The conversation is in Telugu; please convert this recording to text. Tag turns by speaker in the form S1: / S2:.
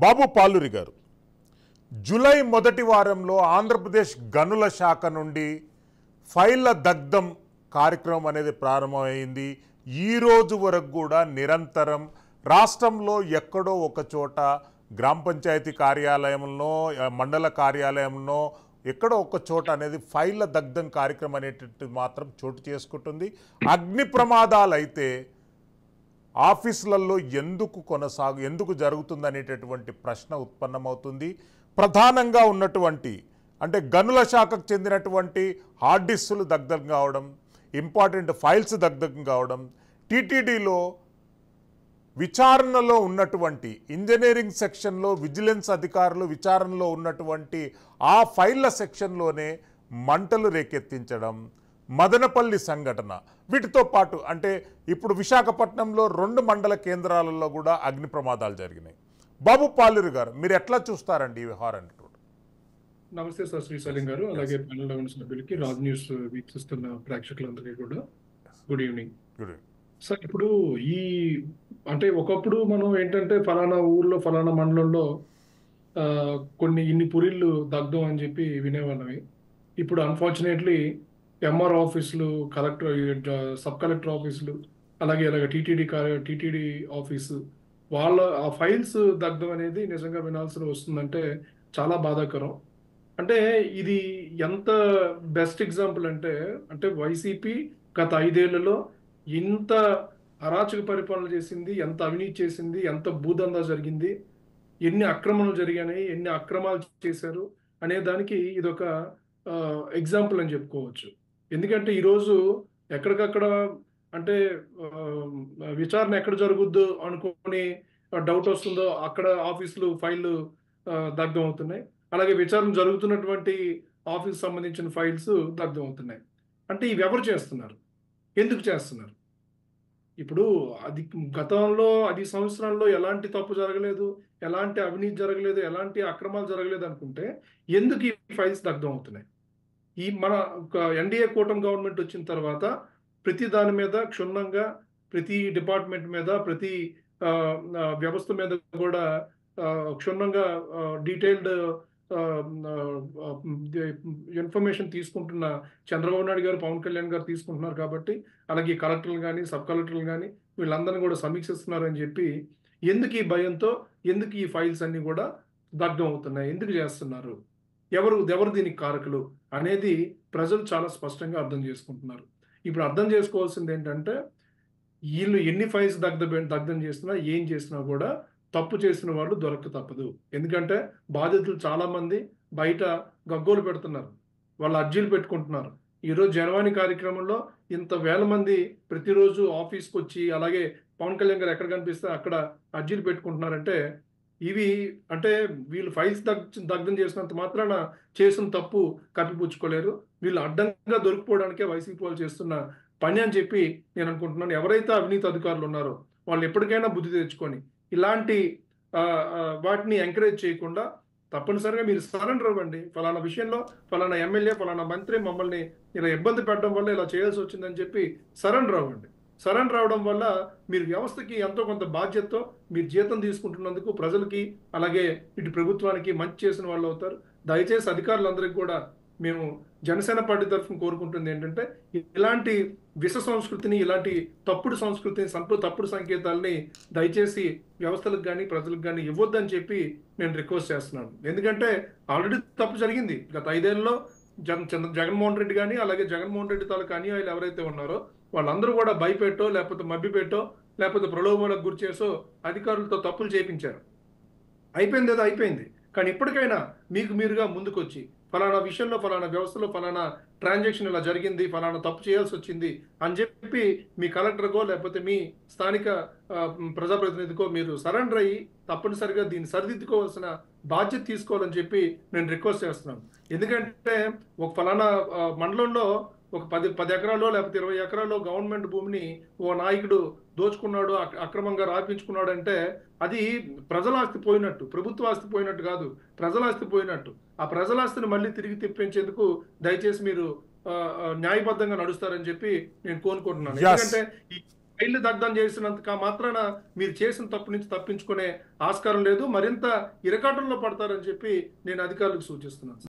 S1: బాబు పాలూరి గారు, జూలై మొదటి వారంలో ఆంధ్రప్రదేశ్ గనుల శాఖ నుండి ఫైళ్ల దగ్ధం కార్యక్రమం అనేది ప్రారంభమైంది. ఈ రోజు వరకు కూడా నిరంతరం రాష్ట్రంలో ఎక్కడో ఒక చోట గ్రామ పంచాయతీ కార్యాలయంలో, మండల కార్యాలయంలో ఎక్కడో ఒక చోట అనేది ఫైళ్ల దగ్ధం కార్యక్రమం అనేటట్టు మాత్రం చోటు చేసుకుంటుంది. అగ్ని ప్రమాదాలు అయితే ఆఫీసులలో ఎందుకు జరుగుతుందనేటటువంటి ప్రశ్న ఉత్పన్నమవుతుంది. ప్రధానంగా ఉన్నటువంటి అంటే గనుల శాఖకు చెందినటువంటి హార్డ్ డిస్కులు దగ్ధం కావడం, ఇంపార్టెంట్ ఫైల్స్ దగ్ధం కావడం, టీటీడీలో విచారణలో ఉన్నటువంటి ఇంజనీరింగ్ సెక్షన్లో విజిలెన్స్ అధికారులు విచారణలో ఉన్నటువంటి ఆ ఫైళ్ల సెక్షన్లోనే మంటలు రేకెత్తించడం, మదనపల్లి సంఘటన, వీటితో పాటు అంటే ఇప్పుడు విశాఖపట్నంలో 2 మండల కేంద్రాలలో కూడా అగ్ని ప్రమాదాలు జరిగినాయి. బాబు పాలూరి గారు, మీరు ఎట్లా చూస్తారండి ఈ వ్యవహారాన్ని?
S2: నమస్తే సార్ శ్రీశైలం గారు, అలాగే ప్యానెల్లో ఉన్న సభ్యులకి, రాజ్ న్యూస్ వీక్షిస్తున్న ప్రేక్షకులందరికీ కూడా గుడ్ ఈవినింగ్. సార్, ఇప్పుడు అంటే ఒకప్పుడు మనం ఏంటంటే ఫలానా ఊర్లో ఫలానా మండలంలో కొన్ని ఇన్ని పురిళ్ళు దగ్ధం అని చెప్పి వినేవాళ్ళవి. ఇప్పుడు అన్ఫార్చునేట్లీ ఎంఆర్ ఆఫీసులు, కలెక్టర్, సబ్ కలెక్టర్ ఆఫీసులు, అలాగే టీటీడీ ఆఫీసు వాళ్ళ ఆ ఫైల్స్ దగ్ధం అనేది నిజంగా వినాల్సి వస్తుందంటే చాలా బాధాకరం. అంటే ఇది ఎంత బెస్ట్ ఎగ్జాంపుల్ అంటే వైసీపీ గత 5 ఏళ్లలో ఇంత అరాచక పరిపాలన చేసింది, ఎంత అవినీతి చేసింది, ఎంత భూదందా జరిగింది, ఎన్ని అక్రమాలు జరిగాయి, ఎన్ని అక్రమాలు చేశారు అనే దానికి ఇదొక ఎగ్జాంపుల్ అని చెప్పుకోవచ్చు. ఎందుకంటే ఈరోజు ఎక్కడికక్కడ అంటే విచారణ ఎక్కడ జరుగుద్దో అనుకుని డౌట్ వస్తుందో అక్కడ ఆఫీసులు ఫైళ్ళు దగ్ధం అవుతున్నాయి. అలాగే విచారణ జరుగుతున్నటువంటి ఆఫీస్ సంబంధించిన ఫైల్స్ దగ్ధం అవుతున్నాయి. అంటే ఇవి ఎవరు చేస్తున్నారు, ఎందుకు చేస్తున్నారు? ఇప్పుడు అది గతంలో 10 సంవత్సరాల్లో ఎలాంటి తప్పు జరగలేదు, ఎలాంటి అవినీతి జరగలేదు, ఎలాంటి అక్రమాలు జరగలేదు అనుకుంటే ఎందుకు ఈ ఫైల్స్ దగ్ధం అవుతున్నాయి? మన ఎన్డీఏ కూటమి గవర్నమెంట్ వచ్చిన తర్వాత ప్రతి దాని మీద క్షుణ్ణంగా, ప్రతి డిపార్ట్మెంట్ మీద, ప్రతి వ్యవస్థ మీద కూడా క్షుణ్ణంగా డీటెయిల్డ్ ఇన్ఫర్మేషన్ తీసుకుంటున్న చంద్రబాబు నాయుడు గారు, పవన్ కళ్యాణ్ గారు తీసుకుంటున్నారు కాబట్టి, అలాగే కలెక్టర్లు కానీ సబ్ కలెక్టర్లు కానీ వీళ్ళందరినీ కూడా సమీక్షిస్తున్నారని చెప్పి ఎందుకు ఈ భయంతో, ఎందుకు ఈ ఫైల్స్ అన్ని కూడా దగ్ధం అవుతున్నాయి, ఎందుకు చేస్తున్నారు, ఎవరు దీనికి కారకులు అనేది ప్రజలు చాలా స్పష్టంగా అర్థం చేసుకుంటున్నారు. ఇప్పుడు అర్థం చేసుకోవాల్సింది ఏంటంటే వీళ్ళు ఎన్ని ఫైల్స్ దగ్ధం చేసినా, ఏం చేసినా కూడా తప్పు చేసిన వాళ్ళు దొరక తప్పదు. ఎందుకంటే బాధితులు చాలా మంది బయట గగ్గోలు పెడుతున్నారు, వాళ్ళు అర్జీలు పెట్టుకుంటున్నారు. ఈరోజు జనవాణి కార్యక్రమంలో ఇంత వేల మంది ప్రతిరోజు ఆఫీస్కి వచ్చి, అలాగే పవన్ కళ్యాణ్ గారు ఎక్కడ కనిపిస్తే అక్కడ అర్జీలు పెట్టుకుంటున్నారంటే ఇవి అంటే వీళ్ళు ఫైల్స్ దగ్ధం చేసినంత మాత్రాన చేసిన తప్పు కప్పిపుచ్చుకోలేరు. వీళ్ళు అడ్డంగా దొరికిపోవడానికే వైసీపీ వాళ్ళు చేస్తున్న పని అని చెప్పి నేను అనుకుంటున్నాను. ఎవరైతే అవినీతి అధికారులు ఉన్నారో వాళ్ళు ఎప్పటికైనా బుద్ధి తెచ్చుకొని ఇలాంటి వాటిని ఎంకరేజ్ చేయకుండా తప్పనిసరిగా మీరు సరెండర్ అవ్వండి. ఫలానా విషయంలో ఫలానా ఎమ్మెల్యే, ఫలానా మంత్రి మమ్మల్ని ఇలా ఇబ్బంది పెట్టడం వల్ల ఇలా చేయాల్సి వచ్చిందని చెప్పి సరెండర్ అవ్వండి. సరెండర్ అవడం వల్ల మీరు వ్యవస్థకి ఎంతో కొంత బాధ్యతతో మీరు జీతం తీసుకుంటున్నందుకు ప్రజలకి, అలాగే ఇటు ప్రభుత్వానికి మంచి చేసిన వాళ్ళు అవుతారు. దయచేసి అధికారులందరికీ కూడా మేము జనసేన పార్టీ తరఫున కోరుకుంటుంది ఏంటంటే ఇలాంటి విష సంస్కృతిని, ఇలాంటి తప్పుడు సంస్కృతిని, తప్పుడు సంకేతాలని దయచేసి వ్యవస్థలకు కానీ ప్రజలకు కానీ ఇవ్వద్దని చెప్పి నేను రిక్వెస్ట్ చేస్తున్నాను. ఎందుకంటే ఆల్రెడీ తప్పు జరిగింది. గత 5 ఏళ్లలో జగన్మోహన్ రెడ్డి కానీ, అలాగే జగన్మోహన్ రెడ్డి తాలూకు అనుయాయులు ఎవరైతే ఉన్నారో వాళ్ళందరూ కూడా భయపెట్టో, లేకపోతే మభ్యపెట్టో, లేకపోతే ప్రలోభాలకు గురి చేసో అధికారులతో తప్పులు చేయించారు. అయిపోయింది ఏదో అయిపోయింది. కానీ ఇప్పటికైనా మీరుగా ముందుకొచ్చి ఫలానా విషయంలో, ఫలానా వ్యవస్థలో ఫలానా ట్రాన్సాక్షన్ ఇలా జరిగింది, ఫలానా తప్పు చేయాల్సి వచ్చింది అని చెప్పి మీ కలెక్టర్కో లేకపోతే మీ స్థానిక ప్రజాప్రతినిధికో మీరు సరెండర్ అయ్యి తప్పనిసరిగా దీన్ని సరిదిద్దుకోవాల్సిన బాధ్యత తీసుకోవాలని చెప్పి నేను రిక్వెస్ట్ చేస్తున్నాను. ఎందుకంటే ఒక ఫలానా మండలంలో ఒక 10 ఎకరాల్లో లేకపోతే 20 ఎకరాల్లో గవర్నమెంట్ భూమిని ఓ నాయకుడు దోచుకున్నాడు, అక్రమంగా రాపించుకున్నాడు అంటే అది ప్రజల ఆస్తి పోయినట్టు, ప్రభుత్వ ఆస్తి పోయినట్టు కాదు, ప్రజల ఆస్తి పోయినట్టు. ఆ ప్రజల ఆస్తిని మళ్ళీ తిరిగి తెప్పించేందుకు దయచేసి మీరు న్యాయబద్ధంగా నడుస్తారని చెప్పి నేను కోరుకుంటున్నాను. ఎందుకంటే ఫైళ్లు దగ్ధం చేసినంత మాత్రాన మీరు చేసిన తప్పు నుంచి తప్పించుకునే ఆస్కారం లేదు. మరింత ఇరకాటంలో పడతారని చెప్పి నేను అధికారులకు సూచిస్తున్నాను.